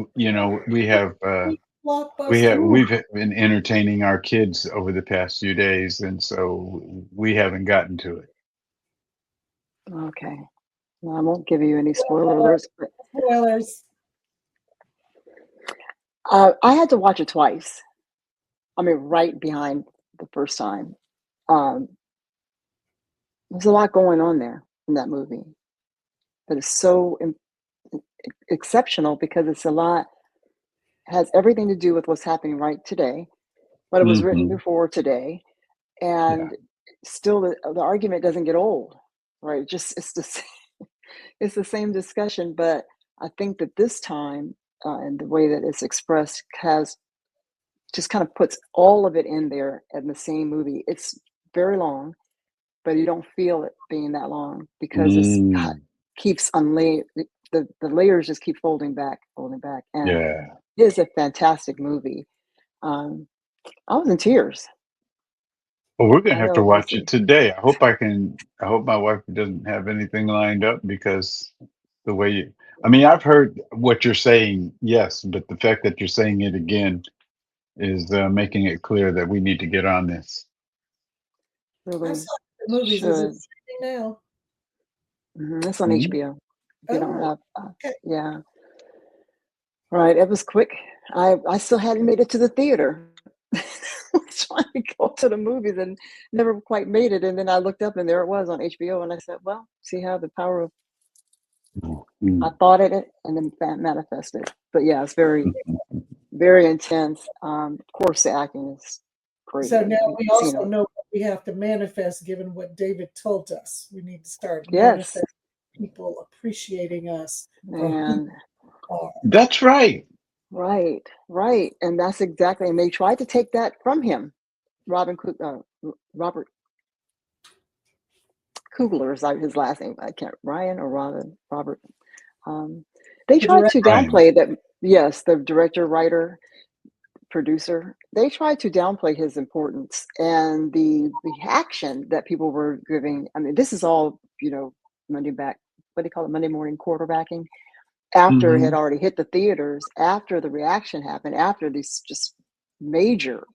been entertaining our kids over the past few days, and so we haven't gotten to it. Okay. Well, I won't give you any spoilers. Spoilers. I had to watch it twice. I mean, right behind the first time. There's a lot going on there in that movie, but it's so exceptional because it's a lot, has everything to do with what's happening right today, but it was written before today, and still the argument doesn't get old, right? It's the same discussion, but I think that this time and the way that it's expressed has just kind of puts all of it in there in the same movie. It's very long, but you don't feel it being that long because it's keeps unlaying. The layers just keep folding back, and it is a fantastic movie. I was in tears. Well, we're gonna I have to know. watch it today. I hope my wife doesn't have anything lined up because the way you. I mean, I've heard what you're saying, yes, but the fact that you're saying it again is making it clear that we need to get on this. I Really saw the movies. Is it streaming now? It's on HBO. If you don't have, Okay. yeah, right. It was quick. I still hadn't made it to the theater. I was trying to go to the movies and never quite made it. And then I looked up and there it was on HBO. And I said, well, see how the power of, I thought it and then manifested. But yeah, it's very, very intense. Of course, the acting is great. So now we also know what we have to manifest given what David told us. We need to start manifesting people appreciating us for who we are. That's right. Right. And that's exactly, and they tried to take that from him. Robert Kugler is like his last name. I can't, Ryan or Robert. They tried to downplay that. Yes, the director, writer, producer. They tried to downplay his importance and the reaction that people were giving. I mean, this is all, Monday morning quarterbacking. After it had already hit the theaters, after the reaction happened, after this just major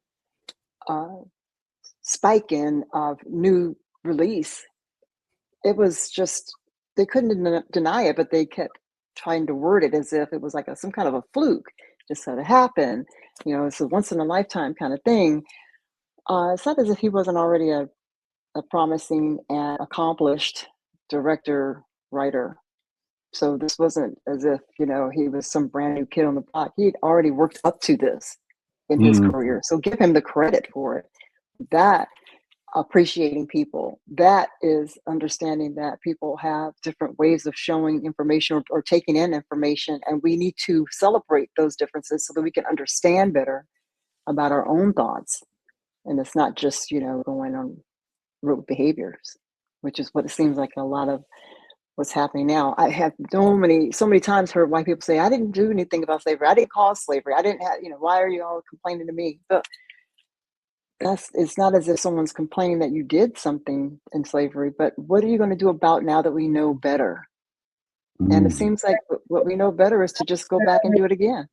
spike in of new release, it was just, they couldn't deny it, but they kept trying to word it as if it was like some kind of a fluke, just sort of happened. It's a once in a lifetime kind of thing. It's not as if he wasn't already a promising and accomplished director, writer. So this wasn't as if, he was some brand new kid on the block. He'd already worked up to this in his career. So give him the credit for it. That appreciating people, that is understanding that people have different ways of showing information or taking in information. And we need to celebrate those differences so that we can understand better about our own thoughts. And it's not just, going on rote behaviors, which is what it seems like a lot of what's happening now. I have so many times heard white people say, I didn't do anything about slavery. I didn't cause slavery. I didn't have, why are you all complaining to me? But it's not as if someone's complaining that you did something in slavery, but what are you going to do about now that we know better? And it seems like what we know better is to just go back and do it again.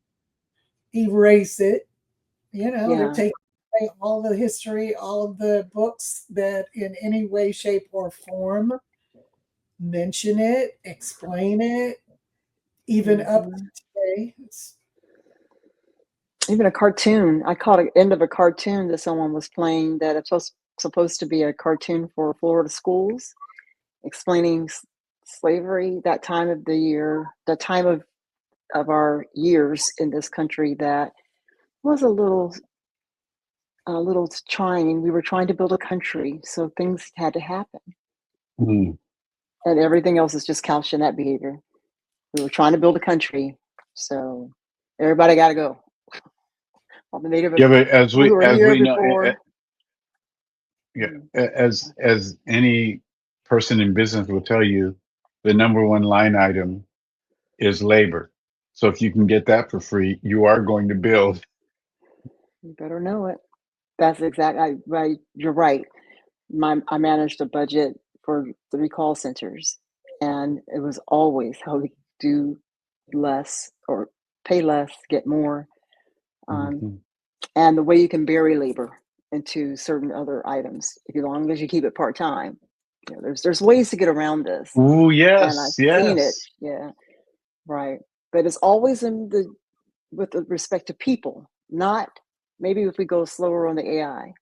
Erase it. They're taking away all the history, all of the books that in any way, shape, or form mention it, explain it, even up to today. Even a cartoon. I caught an end of a cartoon that someone was playing that it's supposed to be a cartoon for Florida schools, explaining slavery, that time of the year, the time of our years in this country that was a little trying. We were trying to build a country, so things had to happen. And everything else is just couched in that behavior. We were trying to build a country, so everybody got to go. All the native, but as we know, as any person in business will tell you, the number one line item is labor. So if you can get that for free, you are going to build. You better know it. That's exactly right. You're right. I managed a budget for 3 call centers, and it was always how we do less or pay less, get more, and the way you can bury labor into certain other items, as long as you keep it part time. There's ways to get around this. Oh yes, and I've seen it. Yeah, right. But it's always in with respect to people, not maybe if we go slower on the AI,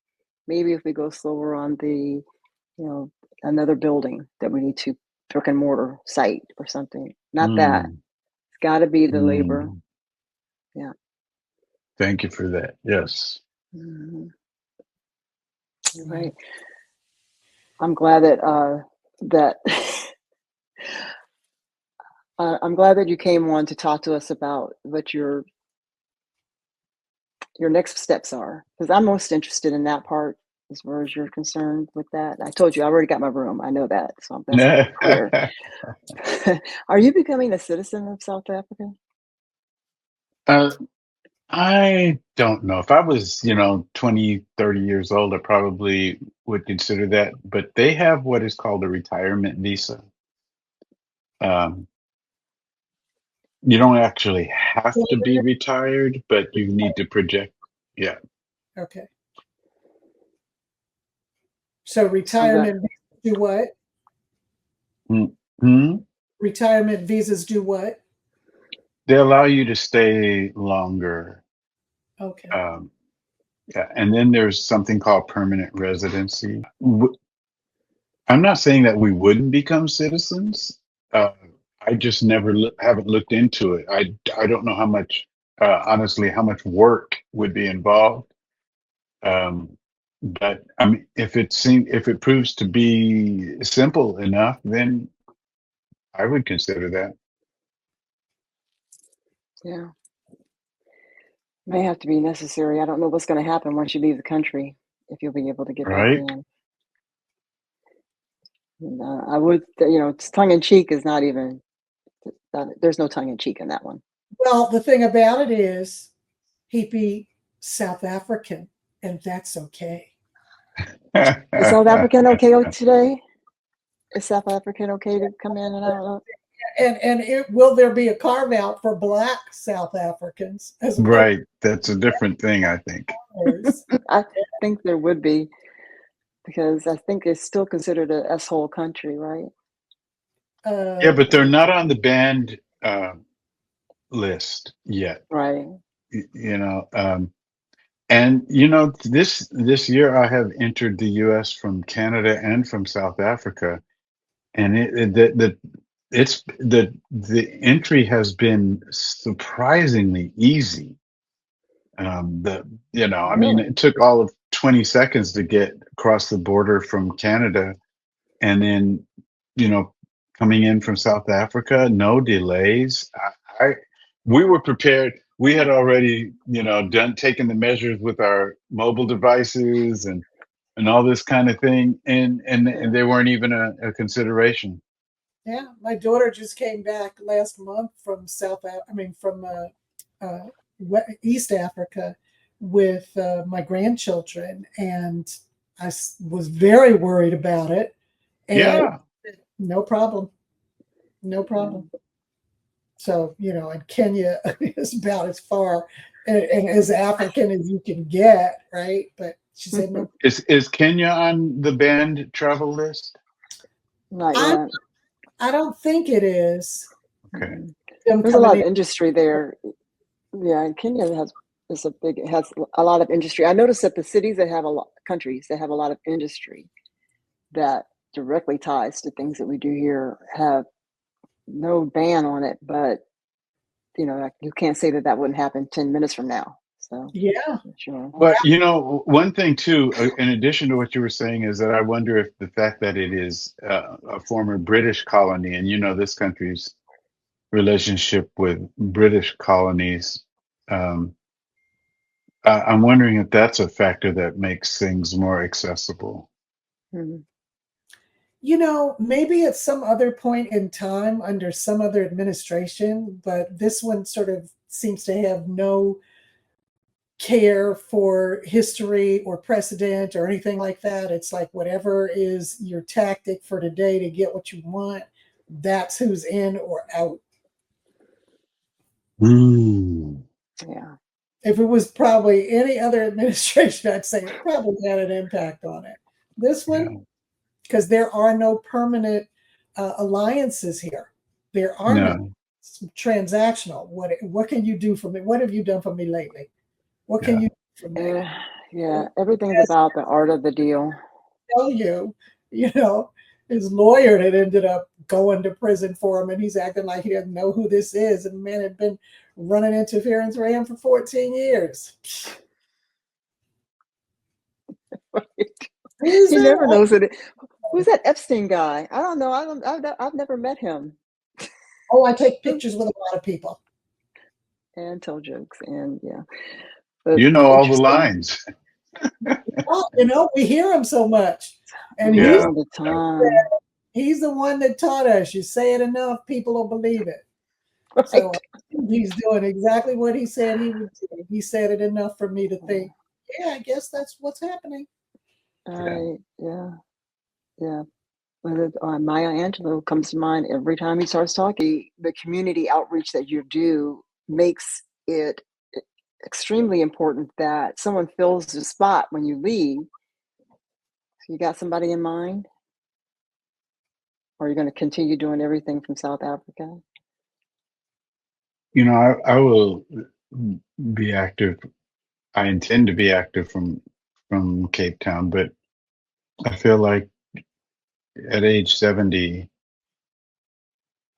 maybe if we go slower on the, another building that we need to brick and mortar site or something. Not that. It's got to be the labor. Yeah. Thank you for that. Yes. Mm-hmm. Right. I'm glad that I'm glad that you came on to talk to us about what your next steps are, because I'm most interested in that part as far as you're concerned with that. I told you I already got my room. I know that, so that's clear. Are you becoming a citizen of South Africa? I don't know. If I was, 20, 30 years old, I probably would consider that. But they have what is called a retirement visa. You don't actually have to be retired, but you need to project. Yeah. Okay. So retirement visas do what? Mm-hmm. Retirement visas do what? They allow you to stay longer. Okay. Yeah, and then there's something called permanent residency. I'm not saying that we wouldn't become citizens. I just never haven't looked into it. I don't know how much, honestly, how much work would be involved. But I mean, if it proves to be simple enough, then I would consider that. Yeah. May have to be necessary. I don't know what's going to happen once you leave the country, if you'll be able to get Right. back in. And, I would, tongue in cheek is not even. There's no tongue in cheek in that one. Well, the thing about it is, he'd be South African, and that's okay. Is South African okay today? Is South African okay to come in and out? And will there be a carve out for Black South Africans as well? Right. That's a different thing, I think. I think there would be, because I think it's still considered a S-hole country, right? Yeah, but they're not on the banned list yet. Right. And this year I have entered the U.S. from Canada and from South Africa, and the entry has been surprisingly easy. I mean, it took all of 20 seconds to get across the border from Canada, and then, coming in from South Africa, no delays. We were prepared. We had already, taken the measures with our mobile devices and all this kind of thing, and they weren't even a consideration. Yeah, my daughter just came back last month from East Africa with my grandchildren, and I was very worried about it. And yeah, no problem. So, and Kenya is about as far and as African as you can get, right? But she said no. Is Kenya on the banned travel list? Not yet. I don't think it is. Okay. There's a lot of industry there. Yeah, Kenya has a lot of industry. I noticed that the cities that have countries that have a lot of industry that directly ties to things that we do here have no ban on it, but you can't say that wouldn't happen 10 minutes from now. So yeah, sure. But one thing too, in addition to what you were saying, is that I wonder if the fact that it is a former British colony, and this country's relationship with British colonies, I'm wondering if that's a factor that makes things more accessible. Mm-hmm. Maybe at some other point in time under some other administration, but this one sort of seems to have no care for history or precedent or anything like that. It's like whatever is your tactic for today to get what you want, that's who's in or out. Yeah. If it was probably any other administration, I'd say it probably had an impact on it. This one, because there are no permanent alliances here. There are none. transactional. What can you do for me? What have you done for me lately? What can you do for me? Yeah, everything's about the art of the deal. Tell you, his lawyer that ended up going to prison for him, and he's acting like he doesn't know who this is. And the man had been running interference for him for 14 years. He never knows it. Who's that Epstein guy? I don't know. I've never met him. Oh, I take pictures with a lot of people. And tell jokes, and yeah. You know all the lines. Oh, we hear him so much. And all the time. He's the one that taught us, you say it enough, people will believe it. Right. So he's doing exactly what he said he would do. He said it enough for me to think, yeah, I guess that's what's happening. Yeah. Maya Angelou comes to mind every time he starts talking. The community outreach that you do makes it extremely important that someone fills the spot when you leave. So you got somebody in mind? Or are you going to continue doing everything from South Africa? I will be active. I intend to be active from Cape Town, but I feel like at age 70,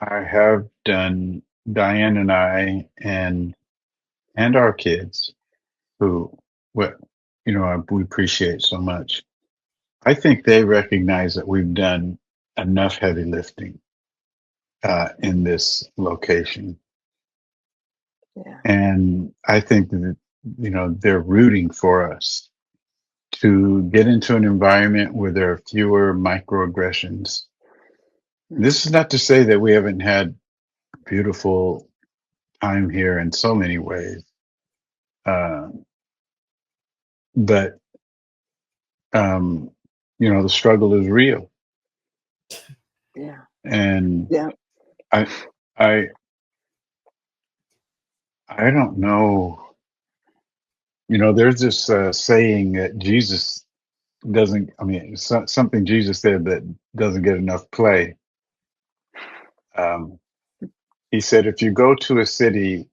I have done Diane and I and our kids who we appreciate so much. I think they recognize that we've done enough heavy lifting in this location. Yeah. And I think that, they're rooting for us to get into an environment where there are fewer microaggressions. This is not to say that we haven't had beautiful time here in so many ways. But the struggle is real. Yeah. And yeah. I don't know. There's this saying that Jesus doesn't, something Jesus said that doesn't get enough play. He said, if you go to a city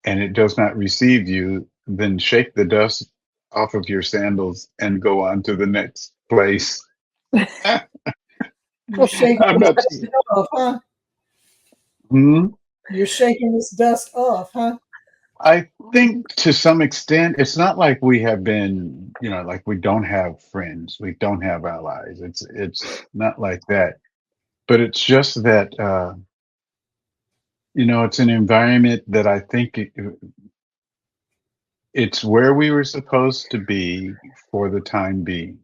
and it does not receive you, then shake the dust off of your sandals and go on to the next place. You're shaking this dust off, huh? You're shaking this dust off, huh? I think to some extent, it's not like we have been, like we don't have friends, we don't have allies. It's not like that, but it's just that, it's an environment that I think it's where we were supposed to be for the time being.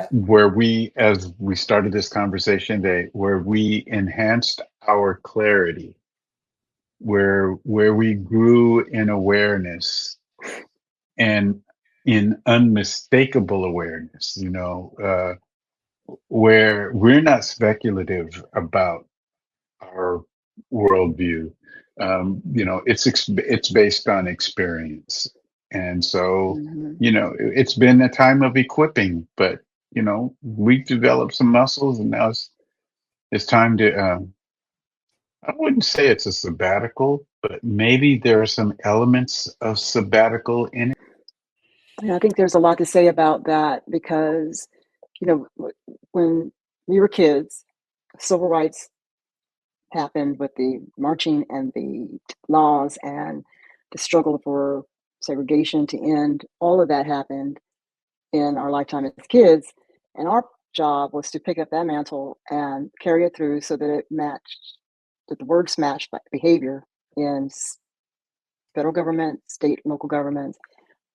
Where we, as we started this conversation today, where we enhanced our clarity, where we grew in awareness and in unmistakable awareness, where we're not speculative about our worldview. It's based on experience. And so, it's been a time of equipping, but, we've developed some muscles, and now it's time to, I wouldn't say it's a sabbatical, but maybe there are some elements of sabbatical in it. Yeah, I think there's a lot to say about that because, when we were kids, civil rights happened with the marching and the laws and the struggle for segregation to end. All of that happened in our lifetime as kids. And our job was to pick up that mantle and carry it through so that that the words matched behavior in federal government, state, local governments,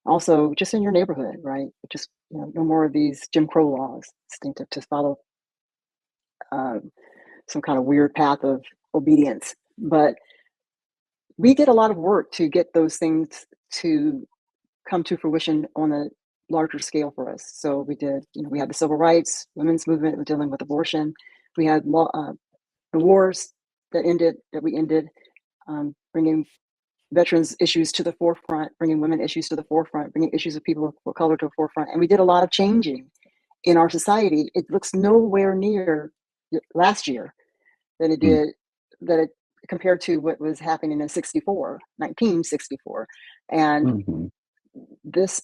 also just in your neighborhood, right? Just, no more of these Jim Crow laws, distinctive to follow some kind of weird path of obedience. But we did a lot of work to get those things to come to fruition on a larger scale for us. So we did, we had the civil rights, women's movement dealing with abortion. We had the wars that we ended, bringing veterans issues to the forefront, bringing women issues to the forefront, bringing issues of people of color to the forefront. And we did a lot of changing in our society. It looks nowhere near last year than it did compared to what was happening in 1964. And this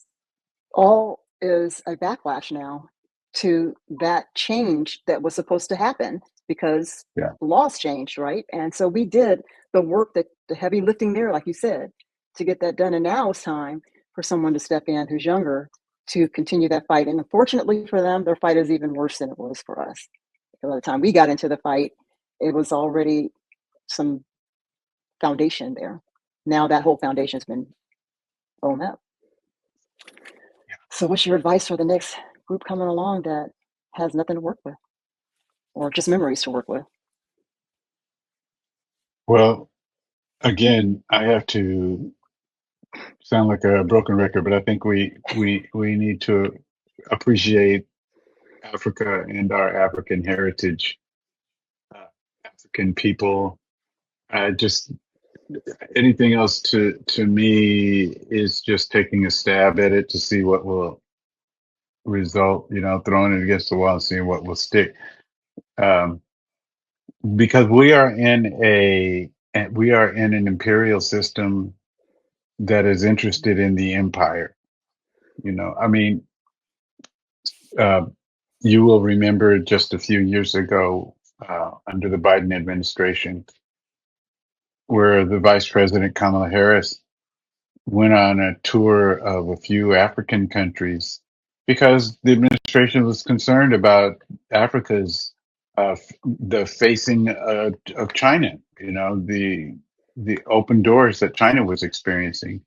all is a backlash now to that change that was supposed to happen because the laws changed, right? And so we did the work, the heavy lifting there, like you said, to get that done. And now it's time for someone to step in who's younger to continue that fight. And unfortunately for them, their fight is even worse than it was for us. By the time we got into the fight, it was already some foundation there. Now that whole foundation's been blown up. So what's your advice for the next group coming along that has nothing to work with or just memories to work with? Well, again, I have to sound like a broken record, but I think we need to appreciate Africa and our African heritage, African people. Just anything else to me is just taking a stab at it to see what will result, throwing it against the wall and seeing what will stick. Because we are in an imperial system that is interested in the empire. I mean, you will remember just a few years ago, under the Biden administration, where the Vice President Kamala Harris went on a tour of a few African countries because the administration was concerned about Africa's the facing of China. The open doors that China was experiencing.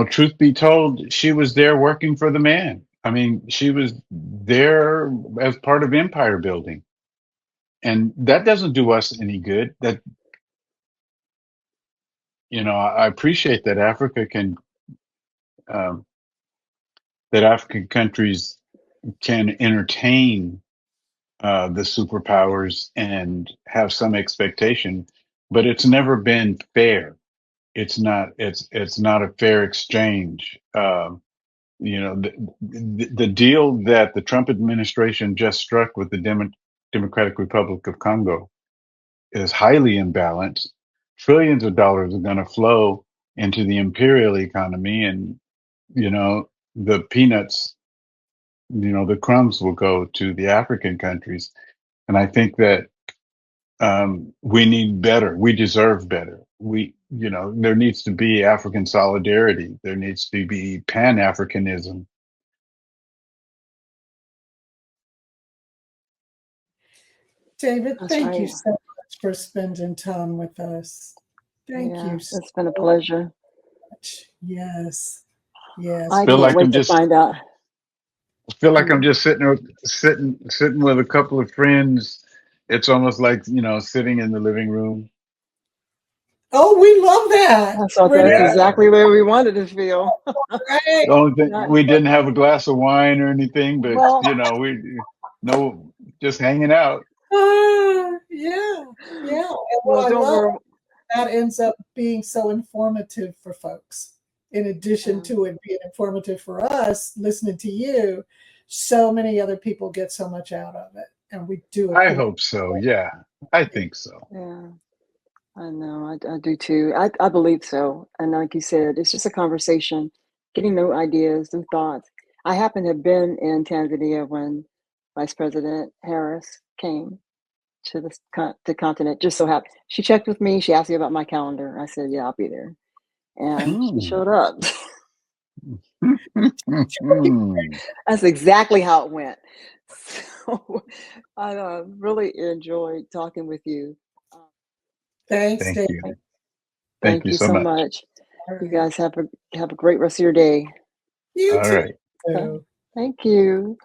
Truth be told, she was there working for the man. I mean, she was there as part of empire building. And that doesn't do us any good. That, I appreciate that that African countries can entertain the superpowers and have some expectation, but it's never been fair. It's not a fair exchange. The deal that the Trump administration just struck with the Democratic Republic of Congo is highly imbalanced. Trillions of dollars are going to flow into the imperial economy, and the peanuts, the crumbs will go to the African countries. And I think that we need better. We deserve better. There needs to be African solidarity. There needs to be Pan-Africanism. David, thank you so much for spending time with us. Thank you. It's been a pleasure. Yes. I can't wait to find out. I feel like I'm just sitting with a couple of friends. It's almost like, sitting in the living room. Oh, we love that. So that's exactly where we wanted to feel. Right. The only thing, we didn't have a glass of wine or anything, but just hanging out. Yeah. And what I love, that ends up being so informative for folks. In addition to it being informative for us, listening to you, so many other people get so much out of it. And we do. I hope so. Yeah, I think so. Yeah, I know. I do too. I believe so. And like you said, it's just a conversation, getting new ideas, new thoughts. I happen to have been in Tanzania when Vice President Harris came to the continent. Just so happened. She checked with me. She asked me about my calendar. I said, yeah, I'll be there. And she showed up. That's exactly how it went. So I really enjoyed talking with you. Thanks, Thank David. you. Thank you so much. You guys have a great rest of your day. You All too. right. Thank you.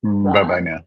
Bye-bye now.